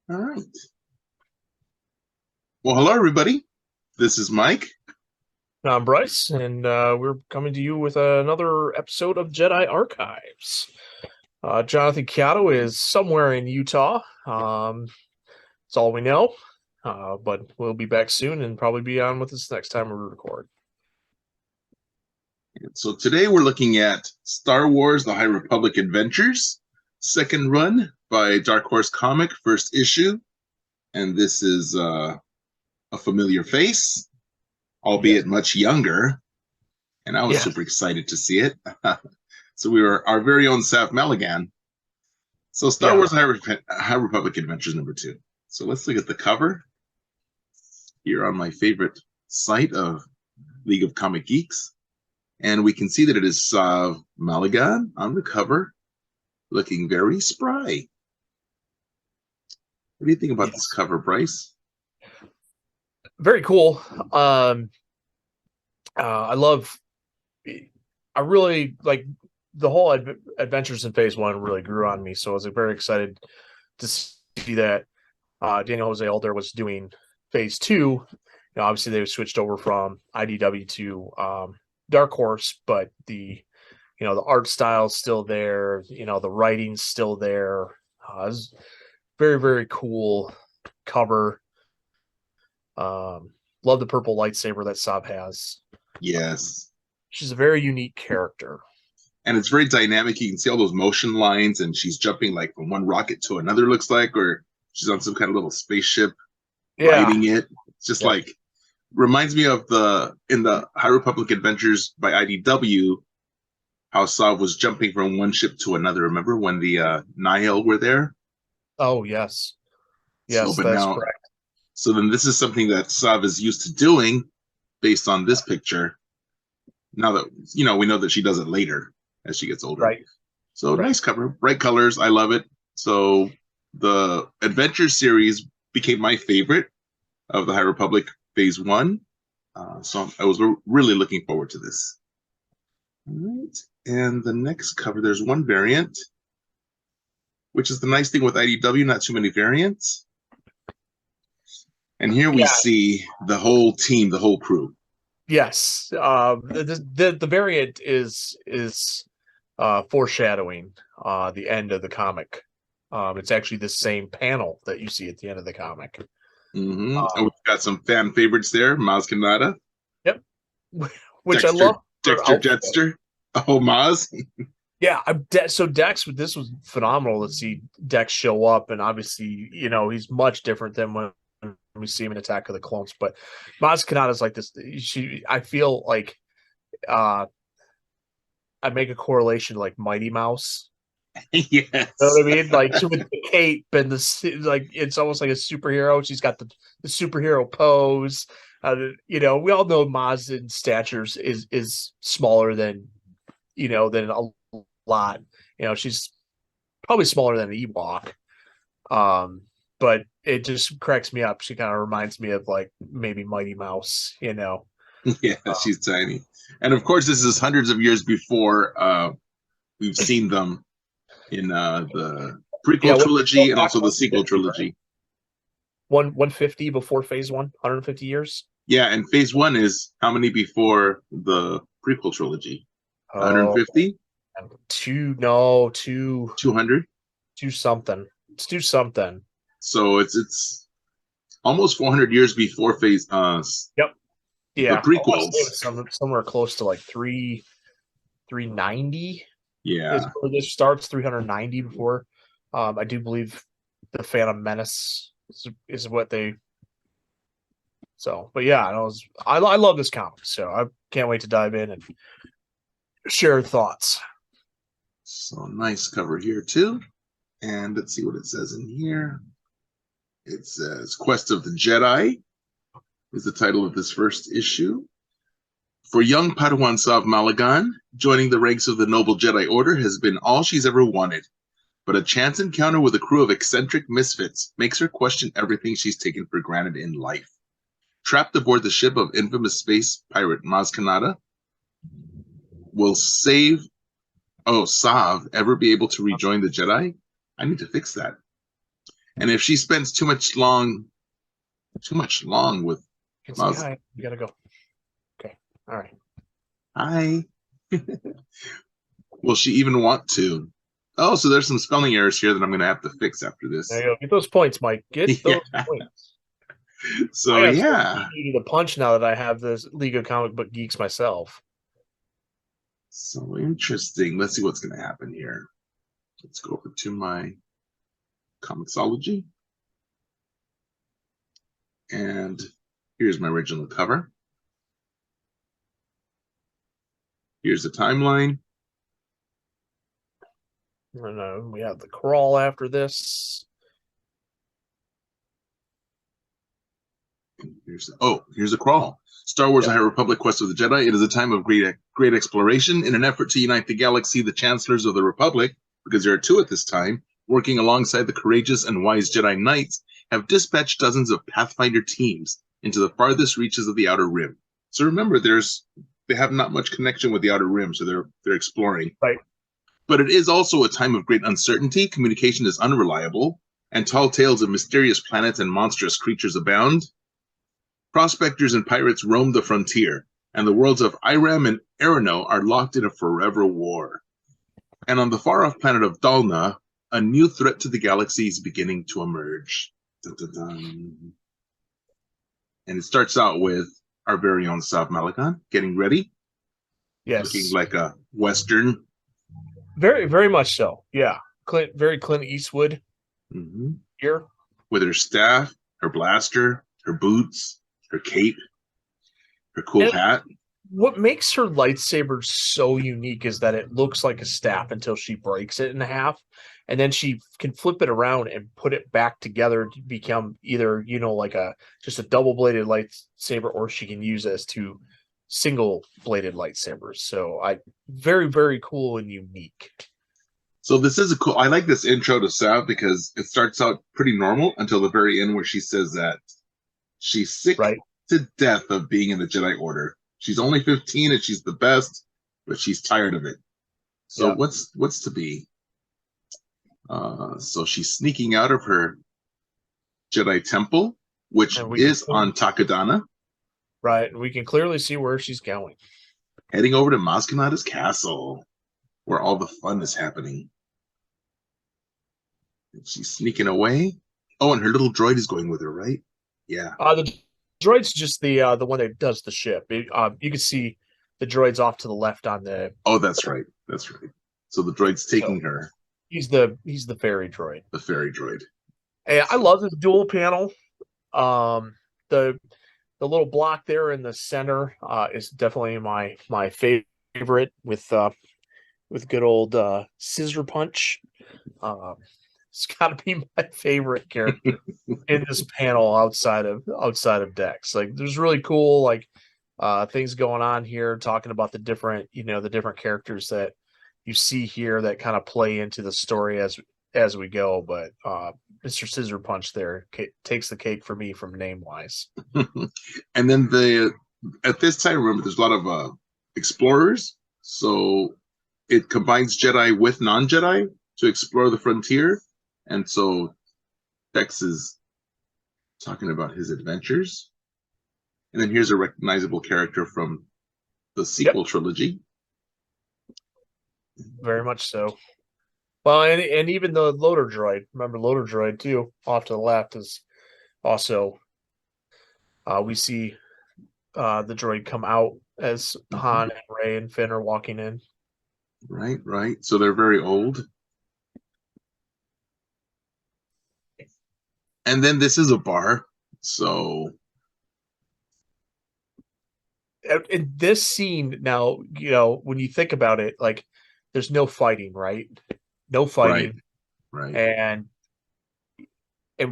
All right. Well, hello, everybody. This is Mike. I'm Bryce, and we're coming to you with another episode of Jedi Archives. Jonathan Chiato is somewhere in Utah. That's all we know. But we'll be back soon and probably be on with us next time we record. So today we're looking at Star Wars: The High Republic Adventures, second run by Dark Horse Comic, first issue. And this is a familiar face, Yes. albeit much younger. And I was Yeah. super excited to see it. So we were our very own Saf Maligan. So Star Yeah. Wars: High Republic Adventures #2. So let's look at the cover here on my favorite site of League of Comic Geeks. And we can see that it is Maligan on the cover, looking very spry. What do you think about this Yes. cover, Bryce? Very cool. I love. I really like the whole adventures in Phase One. Really grew on me, so I was very excited to see that Daniel Jose Alder was doing Phase Two. Obviously they switched over from IDW to Dark Horse, but the art style's still there. The writing's still there. It's very, very cool cover. Love the purple lightsaber that Saab has. Yes. She's a very unique character. And it's very dynamic. You can see all those motion lines, and she's jumping like from one rocket to another, looks like, or she's on some kind of little spaceship Yeah. riding it. It's just Yep. like reminds me of in the High Republic Adventures by IDW, how Sav was jumping from one ship to another. Remember when the Nihil were there? Oh, yes. So, Yes, but that's now, correct. so then this is something that Sav is used to doing based on this picture. Now that we know that she does it later as she gets older. Right. So Right. nice cover, bright colors. I love it. So the Adventure series became my favorite of the High Republic Phase One. So I was really looking forward to this. All right. And the next cover, there's one variant, which is the nice thing with IDW, not too many variants. And here we Yeah. see the whole team, the whole crew. Yes. The variant is foreshadowing the end of the comic. It's actually the same panel that you see at the end of the comic. And we've got some fan favorites there. Maz Kanata, Yep. Which I Dexter, love her Dexter outfit. Jetster. Oh, Maz. Yeah, so Dex, this was phenomenal to see Dex show up, and obviously, he's much different than when we see him in Attack of the Clones. But Maz Kanata's like this. I feel like I make a correlation like Mighty Mouse. You know Yes. what I mean? Like with the cape and like it's almost like a superhero. She's got the superhero pose. We all know Maz in statures is smaller than a lot. She's probably smaller than an Ewok. But it just cracks me up. She kind of reminds me of like maybe Mighty Mouse. Yeah, she's tiny. And of course, this is hundreds of years before we've seen them in the Yeah, prequel what they go trilogy and back also the sequel 150, right? trilogy. 150 before phase 150 years. Yeah, and phase one is how many before the prequel trilogy? Oh, 150? two 200? two something. Let's do something. So it's almost 400 years before Yep. the Yeah. I want to say it prequels. was somewhere close to like 390 is Yeah. where this starts, 390 before. I do believe the Phantom Menace is what they. So, but yeah, I love this comic, so I can't wait to dive in and share thoughts. So nice cover here too. And let's see what it says in here. It says Quest of the Jedi is the title of this first issue. For young Padawan Sav Malagan, joining the ranks of the Noble Jedi Order has been all she's ever wanted. But a chance encounter with a crew of eccentric misfits makes her question everything she's taken for granted in life. Trapped aboard the ship of infamous space pirate Maz Kanata, will Sav ever be able to rejoin the Jedi? I need to fix that. And if she spends too much long with You can say Maz, hi. You gotta go. Okay. All right. hi, will she even want to? Oh, so there's some spelling errors here that I'm going to have to fix after There this. you go. Get those points, Mike. Get Yeah. those points. So I gotta start yeah. beating you to the punch now that I have this League of Comic Book Geeks myself. So interesting. Let's see what's going to happen here. Let's go over to my Comixology. And here's my original cover. Here's the timeline. And we have the crawl after this. Here's a crawl. Star Wars: Yep. The High Republic: Quest of the Jedi. It is a time of great exploration. In an effort to unite the galaxy, the Chancellors of the Republic, because there are two at this time, working alongside the courageous and wise Jedi Knights, have dispatched dozens of Pathfinder teams into the farthest reaches of the Outer Rim. So remember, they have not much connection with the Outer Rim, so they're exploring. Right. But it is also a time of great uncertainty. Communication is unreliable, and tall tales of mysterious planets and monstrous creatures abound. Prospectors and pirates roam the frontier, and the worlds of Iram and Arano are locked in a forever war. And on the far-off planet of Dalna, a new threat to the galaxy is beginning to emerge. Dun, dun, dun. And it starts out with our very own Sav Malakan getting ready, looking Yes. like a Western. Very, very much so. Yeah. Very Clint Eastwood here. With her staff, her blaster, her boots, her cape, her cool hat. What makes her lightsaber so unique is that it looks like a staff until she breaks it in half, and then she can flip it around and put it back together to become either like just a double-bladed lightsaber, or she can use it as two single-bladed lightsabers. So very, very cool and unique. So this is I like this intro to Sav because it starts out pretty normal until the very end where she says that she's sick to death of being in the Jedi Order. She's only 15 and she's the best, but she's tired of it. So what's to be? So she's sneaking out of her Jedi temple, which is on Takodana. Right, and we can clearly see where she's going. Heading over to Maz Kanata's castle, where all the fun is happening. And she's sneaking away. Oh, and her little droid is going with her, right? Yeah. The droid's just the one that does the ship. You can see the droid's off to the left on the. Oh, that's right. That's right. So the droid's taking her. He's the ferry droid. The ferry droid. Hey, I love the dual panel. The little block there in the center is definitely my favorite with good old Scissor Punch. It's got to be my favorite character in this panel outside of Dex. Like, there's really cool things going on here, talking about the different characters that you see here that kind of play into the story as we go. But Mr. Scissor Punch there takes the cake for me from name wise. And then at this time, remember, there's a lot of explorers, so it combines Jedi with non-Jedi to explore the frontier. And so Dex is talking about his adventures. And then here's a recognizable character from the sequel trilogy. Very much so. Well, and even the loader droid. Remember loader droid too, off to the left is also we see the droid come out as Han and Rey and Finn are walking in. Right. So they're very old. And then this is a bar. So in this scene now, when you think about it, like, there's no fighting, right? No fighting. Right. And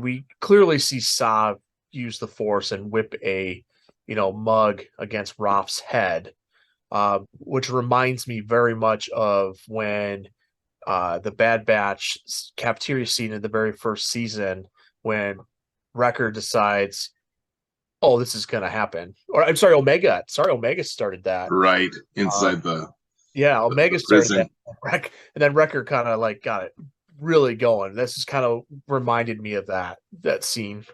we clearly see Sav use the Force and whip a mug against Roth's head, which reminds me very much of when the Bad Batch cafeteria scene in the very first season, when Wrecker decides, oh, this is going to happen. Or I'm sorry, Omega. Omega started that. Right. Inside Omega started that. And then Wrecker kind of got it, really going. This is kind of reminded me of that scene.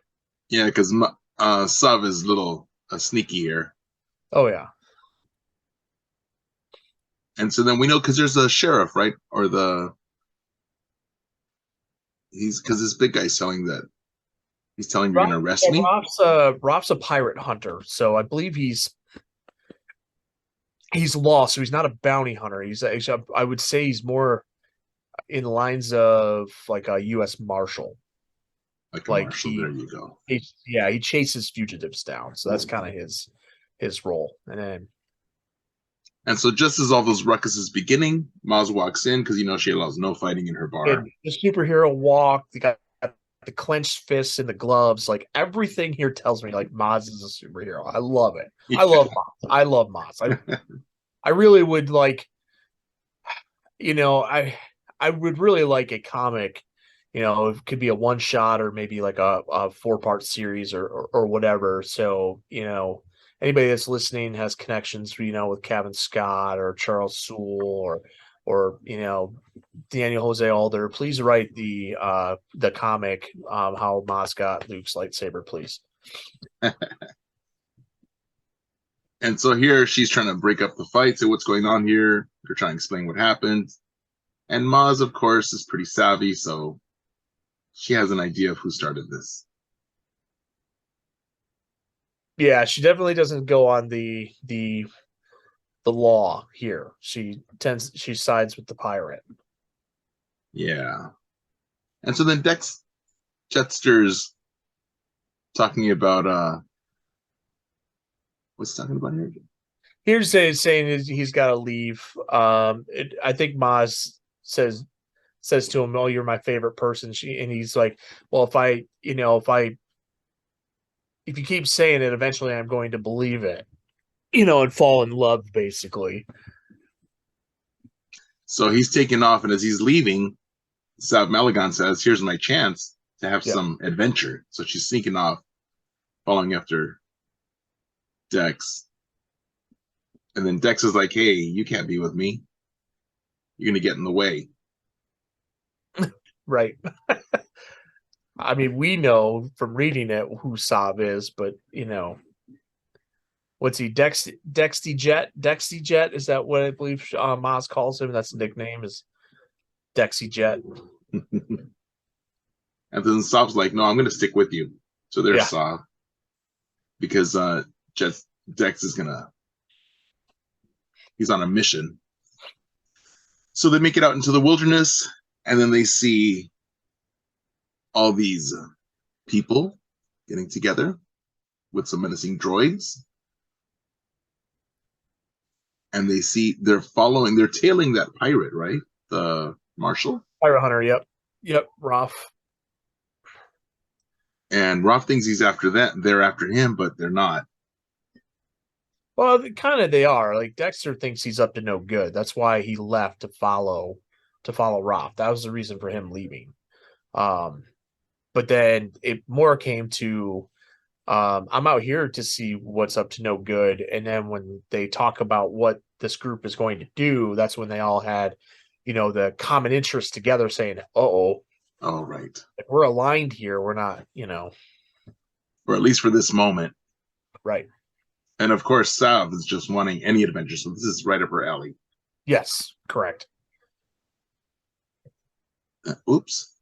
Yeah, because Sav is little sneaky here. Oh yeah. And so then we know because there's a sheriff, right? Or he's because this big guy's telling that he's telling him you're Rob, gonna arrest yeah, me. Rob's a pirate hunter, so I believe he's lost. So he's not a bounty hunter. I would say he's more in lines of like a U.S. Marshal. Like a Like marshal, there you go. he chases fugitives down. So that's kind of his role. And then And so just as all those ruckus is beginning, Maz walks in because she allows no fighting in her bar. and the superhero walk, they got the clenched fists and the gloves. Like everything here tells me like Maz is a superhero. I love it. I love Maz. I love Maz. I really would like, I would really like a comic, it could be a one shot or maybe like a 4-part series or whatever. So, anybody that's listening has connections, with Kevin Scott or Charles Soule or Daniel Jose Alder, please write the comic, how Maz got Luke's lightsaber, please. And so here she's trying to break up the fight, say what's going on here. They're trying to explain what happened. And Maz, of course, is pretty savvy, so she has an idea of who started this. Yeah, she definitely doesn't go on the law here. She sides with the pirate. Yeah. And so then Jetster's talking about what's he talking about here? Here's saying he's got to leave. I think Maz says to him, "Oh, you're my favorite person." And he's like, "Well, if you keep saying it, eventually I'm going to believe it, and fall in love, basically." So he's taking off, and as he's leaving, Sav Malagan says, "Here's my chance to have Yeah. some adventure." So she's sneaking off, following after Dex. And then Dex is like, "Hey, you can't be with me. You're gonna get in the way." Right. I mean, we know from reading it who Sav is, but what's he? Dexty Jet? Dexty Jet? Is that what I believe Maz calls him? That's the nickname, is Dexy Jet. And then Sav's like, "No, I'm gonna stick with you." So there's Yeah. Sav. Because Dex he's on a mission. So they make it out into the wilderness, and then they see all these people getting together with some menacing droids. And they're tailing that pirate, right? The marshal. Pirate Hunter, yep. Yep, Roth. And Roth thinks he's after that. They're after him, but they're not. Well, kind of they are. Like Dexter thinks he's up to no good. That's why he left to follow Roth. That was the reason for him leaving. But then it more came to I'm out here to see what's up to no good. And then when they talk about what this group is going to do, that's when they all had, the common interest together saying, oh, Right. if we're aligned here, we're not, Or at least for this moment. right. And of course, Sav is just wanting any adventure. So this is right up her alley. Yes, correct. Oops.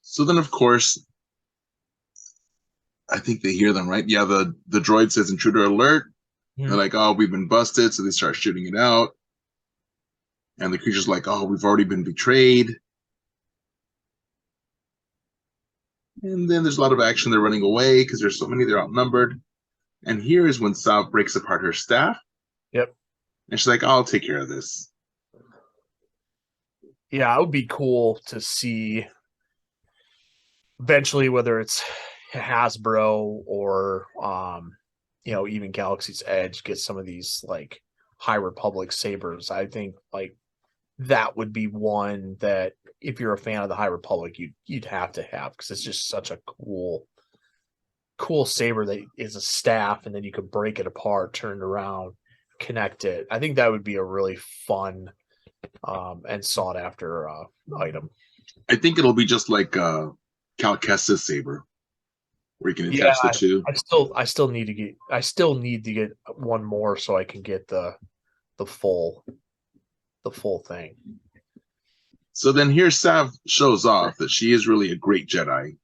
So then, of course, I think they hear them, right? Yeah, the droid says intruder alert. Mm-hmm. They're like, "Oh, we've been busted." So they start shooting it out. And the creature's like, "Oh, we've already been betrayed." And then there's a lot of action. They're running away because there's so many, they're outnumbered. And here is when Sav breaks apart her staff. Yep. And she's like, "I'll take care of this." Yeah, it would be cool to see eventually, whether it's Hasbro or even Galaxy's Edge, get some of these like High Republic sabers. I think like that would be one that if you're a fan of the High Republic, you'd have to have, because it's just such a cool saber that is a staff, and then you could break it apart, turn it around, connect it. I think that would be a really fun and sought after item. I think it'll be just like Cal Kestis saber, where you can Yeah, attach the two. I still need to get one more so I can get the full thing. So then here Sav shows off that she is really a great Jedi,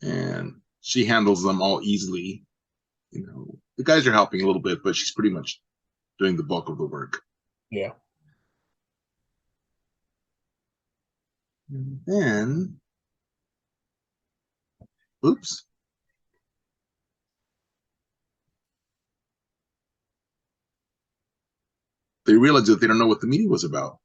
and she handles them all easily. You know, the guys are helping a little bit, but she's pretty much doing the bulk of the work. Yeah. And then, oops. They realize that they don't know what the meeting was about.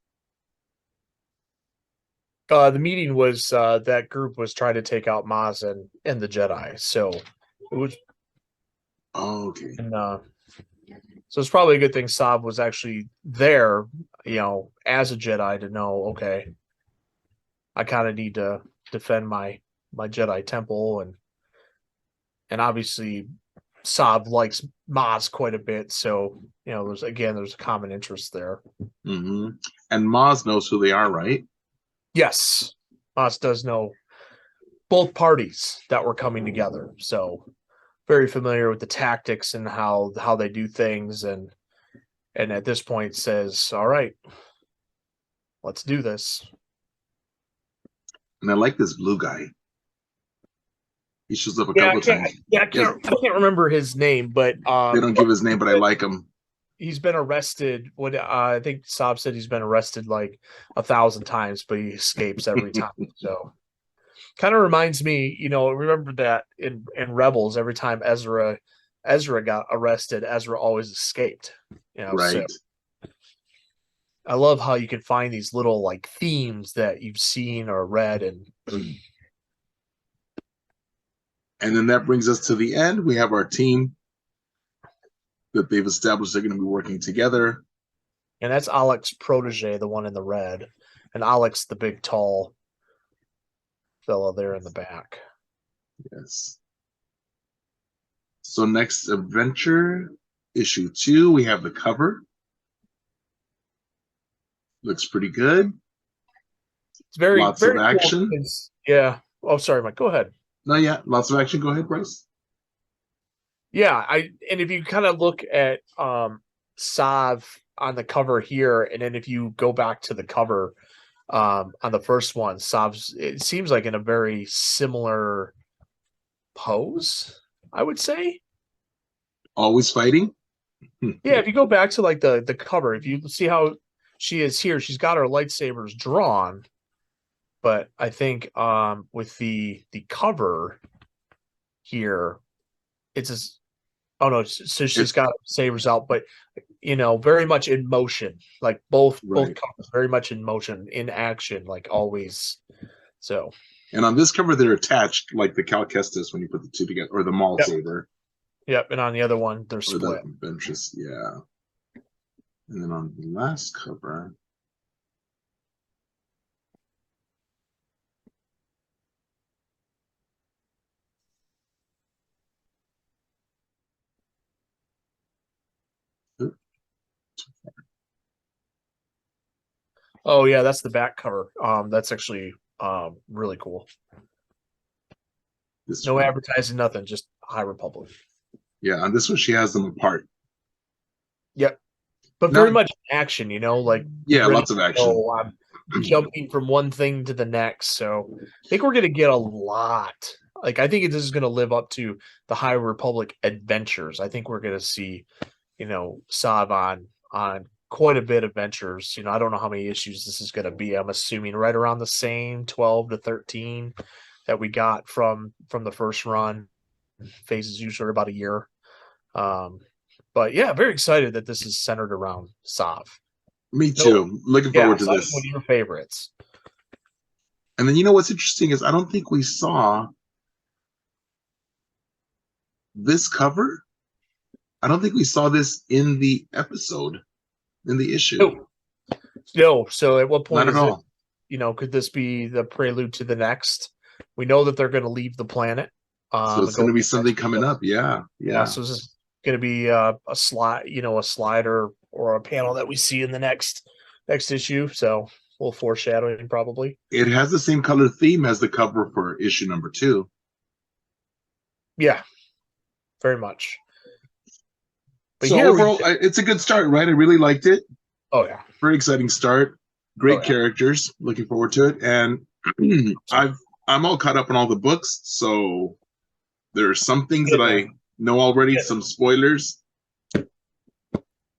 The meeting was that group was trying to take out Maz and the Jedi. So it was Oh, okay. and so it's probably a good thing Saab was actually there, as a Jedi to know, okay, I kind of need to defend my Jedi temple, and obviously Saab likes Maz quite a bit, so there's a common interest there. Mm-hmm. And Maz knows who they are, right? Yes, Maz does know both parties that were coming together, so very familiar with the tactics and how they do things, and at this point says, all right, let's do this. And I like this blue guy. He shows up a Yeah, couple of times. I can't remember his name, but They don't give his name, but I like him. he's been arrested. What I think Saab said he's been arrested like 1,000 times, but he escapes every time. So kind of reminds me, remember that in Rebels, every time Ezra got arrested, Ezra always escaped. Right. So I love how you can find these little like themes that you've seen or read, and then that brings us to the end. We have our team that they've established they're going to be working together. and that's Alex's protege, the one in the red, and Alex, the big tall fellow there in the back. Yes. So next adventure, issue 2, we have the cover. Looks pretty good. It's very Lots very of cool. action. Yeah. Oh, sorry, Mike. Go ahead. No, yeah, lots of action. Go ahead, Bryce. Yeah, and if you kind of look at Sav on the cover here, and then if you go back to the cover on the first one, Sav's, it seems like in a very similar pose, I would say. Always fighting. Yeah, if you go back to like the cover, if you see how she is here, she's got her lightsabers drawn, but I think with the cover here, it's a, oh no, so she's got sabers out, but very much in motion, like both Right. covers very much in motion, in action, like always. So And on this cover, they're attached like the Cal Kestis when you put the two together, or the Maul saber. Yep, and on the other one, they're Or split. the Ventress, yeah. And then on the last cover, Oh yeah, that's the back cover. That's actually really cool. No one. advertising, nothing, just High Republic. Yeah, on this one she has them apart. Yep. But very much action, like lots of action. I'm jumping from one thing to the next. So I think we're gonna get a lot. Like I think this is gonna live up to the High Republic adventures. I think we're gonna see, Sav on quite a bit of adventures. I don't know how many issues this is gonna be. I'm assuming right around the same 12 to 13 that we got from the first run. Phases usually about a year. But yeah, very excited that this is centered around Sav. Me too. Looking forward to this. One of your favorites. And then what's interesting is I don't think we saw this cover. I don't think we saw this in the episode, in the issue. No. So at what point Not at all. Could this be the prelude to the next? We know that they're going to leave the planet. So it's going to be something coming up. Yeah. So this is going to be a slide, a slider or a panel that we see in the next next issue. So a little foreshadowing, probably. It has the same color theme as the cover for issue number 2. Yeah, very much. But So here overall, it's a good start, right? I really liked it. Oh yeah, very exciting start. Great yeah. characters. Looking forward to it. And I'm all caught up on all the books, so there are some things that I know already, some spoilers, but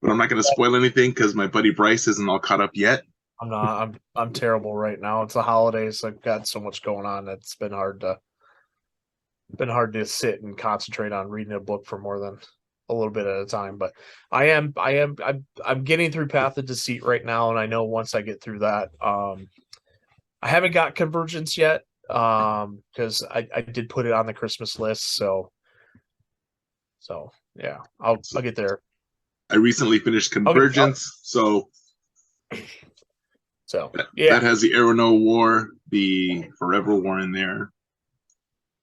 I'm not going to spoil anything because my buddy Bryce isn't all caught up yet. I'm not. I'm terrible right now. It's the holidays. I've got so much going on. It's been hard to sit and concentrate on reading a book for more than a little bit at a time. But I'm getting through Path of Deceit right now, and I know once I get through that, I haven't got Convergence yet because I did put it on the Christmas list. So yeah, I'll get there. I recently finished Convergence, so yeah, that has the Arano War, the Forever War in there.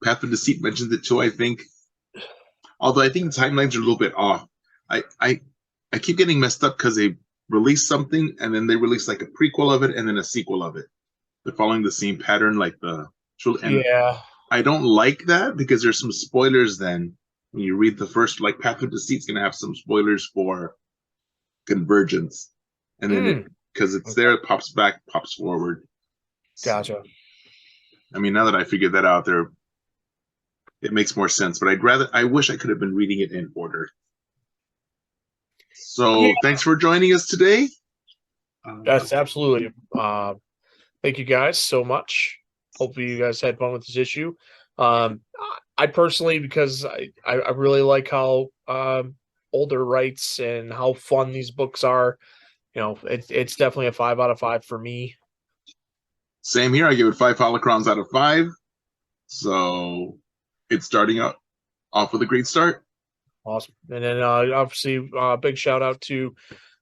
Path of Deceit mentions it too, I think. Although I think the timelines are a little bit off. I keep getting messed up because they release something and then they release like a prequel of it and then a sequel of it. They're following the same pattern, like the yeah. I don't like that because there's some spoilers. Then when you read the first, like Path of Deceit's going to have some spoilers for Convergence, and then because it's there, it pops back, pops forward. Gotcha. I mean, now that I figured that out, it makes more sense. But I wish I could have been reading it in order. So thanks for joining us today. That's absolutely. Thank you guys so much. Hopefully you guys had fun with this issue. I personally, because I really like how Older writes and how fun these books are. You know, it's definitely a 5 out of 5 for me. Same here. I give it 5 holocrons out of 5. So it's starting out off with a great start. Awesome. And then obviously big shout out to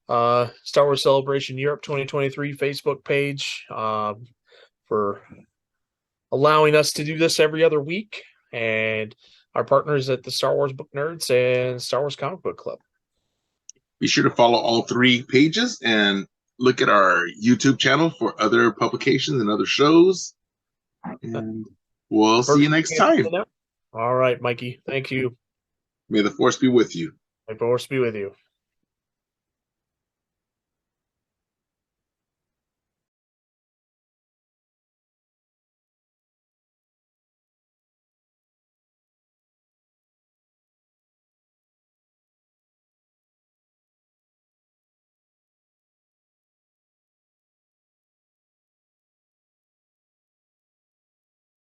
Star Wars Celebration Europe 2023 Facebook page for allowing us to do this every other week, and our partners at the Star Wars Book Nerds and Star Wars Comic Book Club. Be sure to follow all 3 pages and look at our YouTube channel for other publications and other shows. And we'll see you next time. All right, Mikey. Thank you. May the Force be with you. May the Force be with you.